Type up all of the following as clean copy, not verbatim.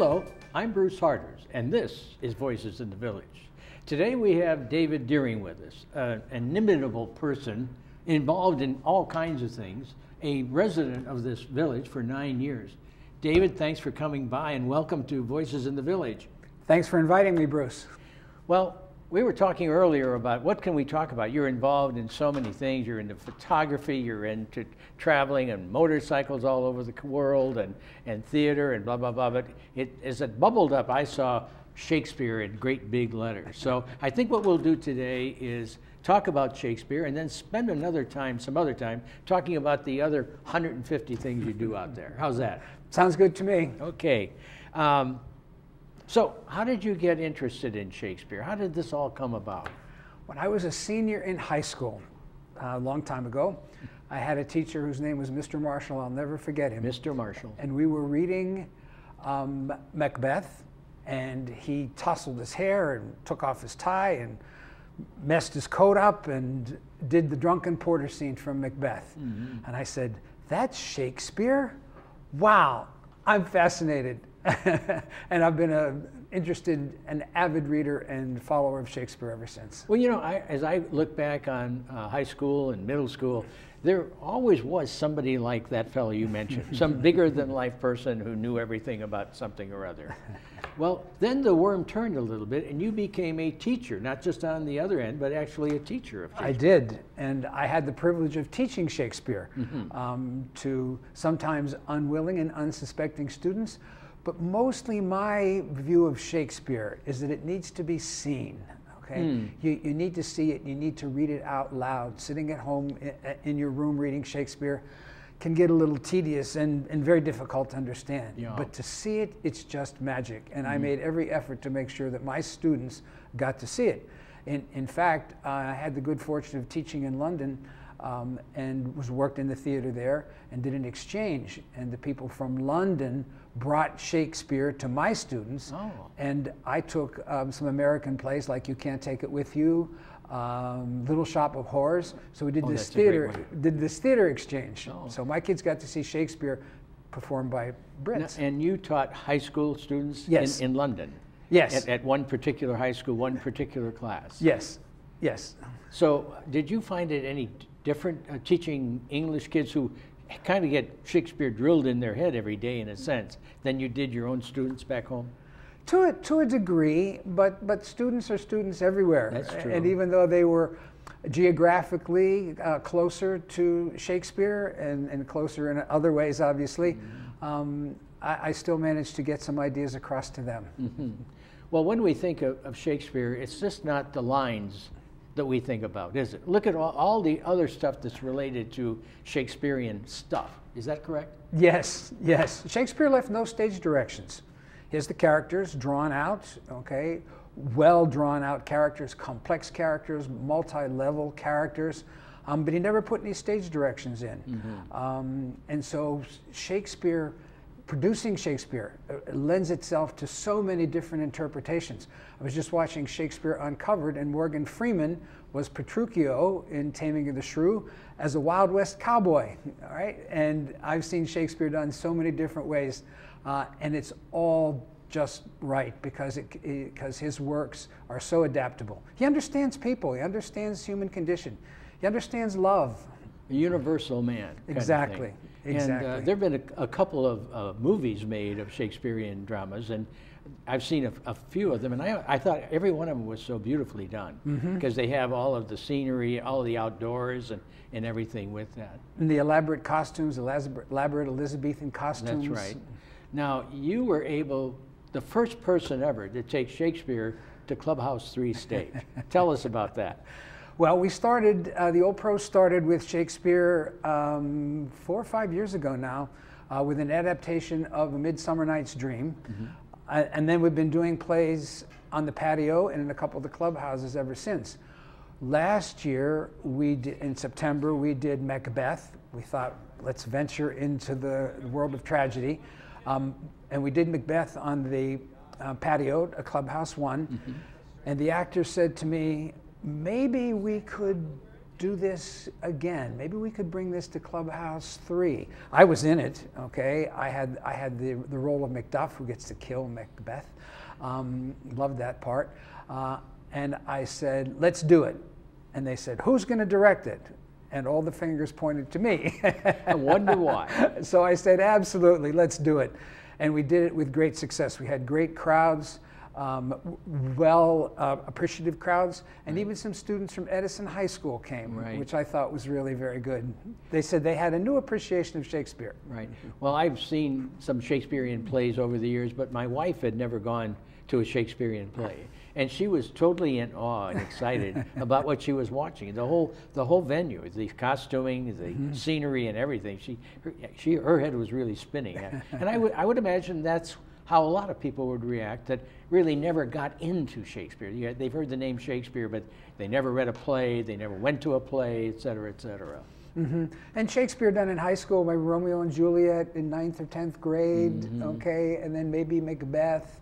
Hello, I'm Bruce Harders, and this is Voices in the Village. Today we have David Deering with us, an inimitable person involved in all kinds of things, a resident of this village for 9 years. David, thanks for coming by and welcome to Voices in the Village. Thanks for inviting me, Bruce. Well, we were talking earlier about what can we talk about. You're involved in so many things. You're into photography, you're into traveling and motorcycles all over the world and theater and blah, blah, blah. But as it bubbled up, I saw Shakespeare in great big letters. So I think what we'll do today is talk about Shakespeare and then spend some other time talking about the other 150 things you do out there. How's that? Sounds good to me. Okay. So how did you get interested in Shakespeare? How did this all come about? When I was a senior in high school, a long time ago, I had a teacher whose name was Mr. Marshall. I'll never forget him. Mr. Marshall. And we were reading Macbeth, and he tousled his hair and took off his tie and messed his coat up and did the drunken porter scene from Macbeth. Mm-hmm. And I said, "That's Shakespeare? Wow, I'm fascinated." And I've been an avid reader and follower of Shakespeare ever since. Well, you know, as I look back on high school and middle school, there always was somebody like that fellow you mentioned, some bigger-than-life person who knew everything about something or other. Well, then the worm turned a little bit, and you became a teacher, not just on the other end, but actually a teacher of Shakespeare. I did, and I had the privilege of teaching Shakespeare to sometimes unwilling and unsuspecting students. But mostly my view of Shakespeare is that it needs to be seen, okay? You need to see it, you need to read it out loud. Sitting at home in your room reading Shakespeare can get a little tedious and very difficult to understand. Yeah. But to see it, it's just magic. And I made every effort to make sure that my students got to see it. In fact, I had the good fortune of teaching in London and worked in the theater there and did an exchange. And the people from London brought Shakespeare to my students. Oh. And I took some American plays like You Can't Take It With You, Little Shop of Horrors. So we did this theater exchange. Oh. So my kids got to see Shakespeare performed by Brits. Now, and you taught high school students in London? Yes. At one particular high school, one particular class? Yes, yes. So did you find it any different teaching English kids who kind of get Shakespeare drilled in their head every day in a sense than you did your own students back home? To a degree, but students are students everywhere. That's true. And even though they were geographically closer to Shakespeare and closer in other ways, obviously, I still managed to get some ideas across to them. Mm-hmm. Well, when we think of Shakespeare, it's just not the lines that we think about, is it? Look at all the other stuff that's related to Shakespearean stuff. Is that correct? Yes, yes. Shakespeare left no stage directions. Here's the characters drawn out, okay? Well drawn out characters, complex characters, multi-level characters, but he never put any stage directions in. And so producing Shakespeare lends itself to so many different interpretations. I was just watching Shakespeare Uncovered, and Morgan Freeman was Petruchio in Taming of the Shrew as a Wild West cowboy, all right? And I've seen Shakespeare done so many different ways, and it's all just right because his works are so adaptable. He understands people, he understands human condition, he understands love. A universal man. Exactly. Exactly. And there have been a couple of movies made of Shakespearean dramas, and I've seen a few of them, and I thought every one of them was so beautifully done because they have all of the scenery, all of the outdoors, and everything with that. And the elaborate costumes, elaborate Elizabethan costumes. That's right. Now, you were the first person ever to take Shakespeare to Clubhouse 3 stage. Tell us about that. Well, we started, the Old Pro started with Shakespeare 4 or 5 years ago now with an adaptation of A Midsummer Night's Dream. And then we've been doing plays on the patio and in a couple of the clubhouses ever since. Last year, in September, we did Macbeth. We thought, let's venture into the world of tragedy. And we did Macbeth on the patio at Clubhouse 1. And the actor said to me, maybe we could do this again. Maybe we could bring this to Clubhouse 3. I was in it, okay? I had the role of Macduff, who gets to kill Macbeth. Loved that part. And I said, let's do it. And they said, who's going to direct it? And all the fingers pointed to me. I wonder why. So I said, absolutely, let's do it. And we did it with great success. We had great crowds, appreciative crowds, and even some students from Edison High School came, which I thought was really very good. They said they had a new appreciation of Shakespeare. Right. Well, I've seen some Shakespearean plays over the years, but my wife had never gone to a Shakespearean play. And she was totally in awe and excited about what she was watching. The whole venue, the costuming, the scenery, and everything. Her head was really spinning. And I would imagine that's how a lot of people would react that really never got into Shakespeare. They've heard the name Shakespeare, but they never read a play, they never went to a play, et cetera, et cetera. And Shakespeare done in high school, by Romeo and Juliet in 9th or 10th grade, okay, and then maybe Macbeth.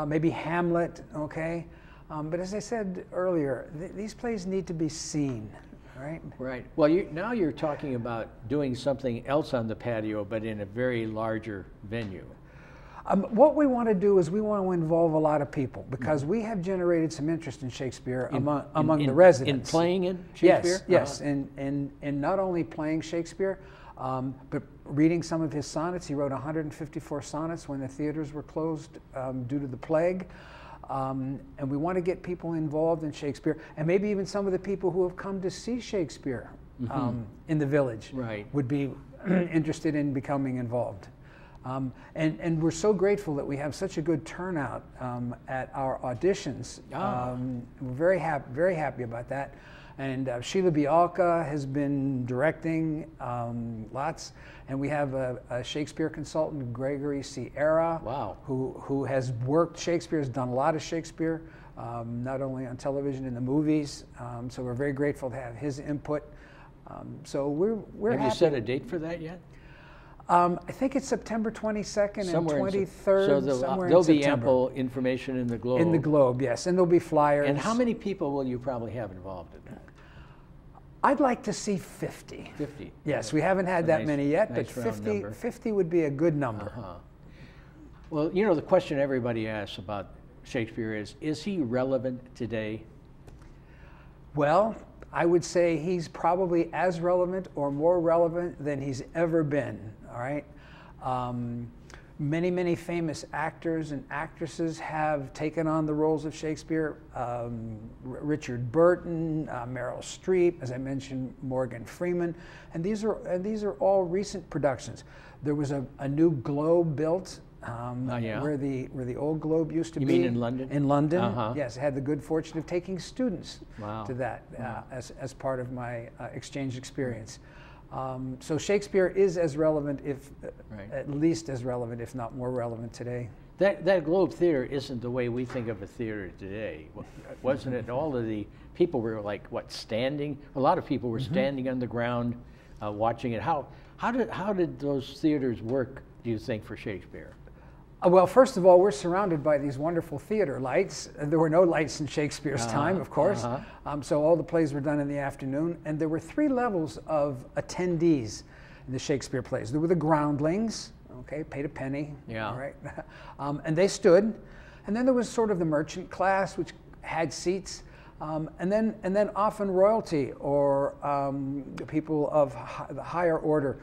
Maybe Hamlet, okay? But as I said earlier, these plays need to be seen, right? Right. Well, now you're talking about doing something else on the patio, but in a very larger venue. What we want to do is we want to involve a lot of people, because we have generated some interest in Shakespeare among the residents. In playing in Shakespeare? Yes, and not only playing Shakespeare, but reading some of his sonnets. He wrote 154 sonnets when the theaters were closed due to the plague. And we want to get people involved in Shakespeare, and maybe even some of the people who have come to see Shakespeare in the village would be interested in becoming involved. And we're so grateful that we have such a good turnout at our auditions. We're very happy about that. And Sheila Bialka has been directing lots, and we have a Shakespeare consultant, Gregory Sierra, who has worked Shakespeare, has done a lot of Shakespeare, not only on television and the movies. So we're very grateful to have his input. So we're happy. Have you set a date for that yet? I think it's September 22nd and 23rd, so somewhere there'll in be September. ample information in the Globe. In the Globe, yes, and there'll be flyers. And how many people will you probably have involved in that? I'd like to see 50. 50. Yes, we haven't had that many yet, but 50 would be a good number. Well, you know, the question everybody asks about Shakespeare is he relevant today? Well, I would say he's probably as relevant or more relevant than he's ever been, all right? Many famous actors and actresses have taken on the roles of Shakespeare. Richard Burton, Meryl Streep, as I mentioned, Morgan Freeman, and these are all recent productions. There was a new Globe built where the old Globe used to be. You mean in London? In London, yes. I had the good fortune of taking students to that as part of my exchange experience. So Shakespeare is as relevant, at least as relevant, if not more relevant today. That Globe Theater isn't the way we think of a theater today, wasn't it? All of the people were like, what, standing? A lot of people were standing on the ground watching it. How did those theaters work, do you think, for Shakespeare? Well, first of all, we're surrounded by these wonderful theater lights. There were no lights in Shakespeare's time, of course. So all the plays were done in the afternoon. And there were 3 levels of attendees in the Shakespeare plays. There were the groundlings, okay, paid a penny, all right? And they stood. And then there was sort of the merchant class, which had seats. And then often royalty or people of the higher order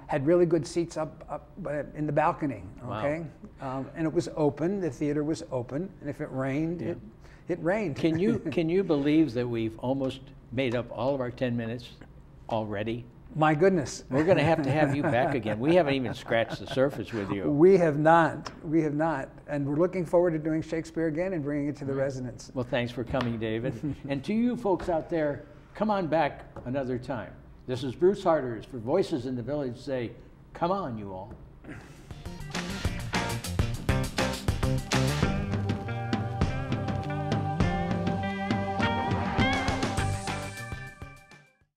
had really good seats up in the balcony, okay? And it was open, the theater was open, and if it rained, it rained. Can you believe that we've almost made up all of our 10 minutes already? My goodness. We're going to have you back again. We haven't even scratched the surface with you. We have not. And we're looking forward to doing Shakespeare again and bringing it to the residents. Well, thanks for coming, David. And to you folks out there, come on back another time. This is Bruce Harders for Voices in the Village. Say, come on, you all.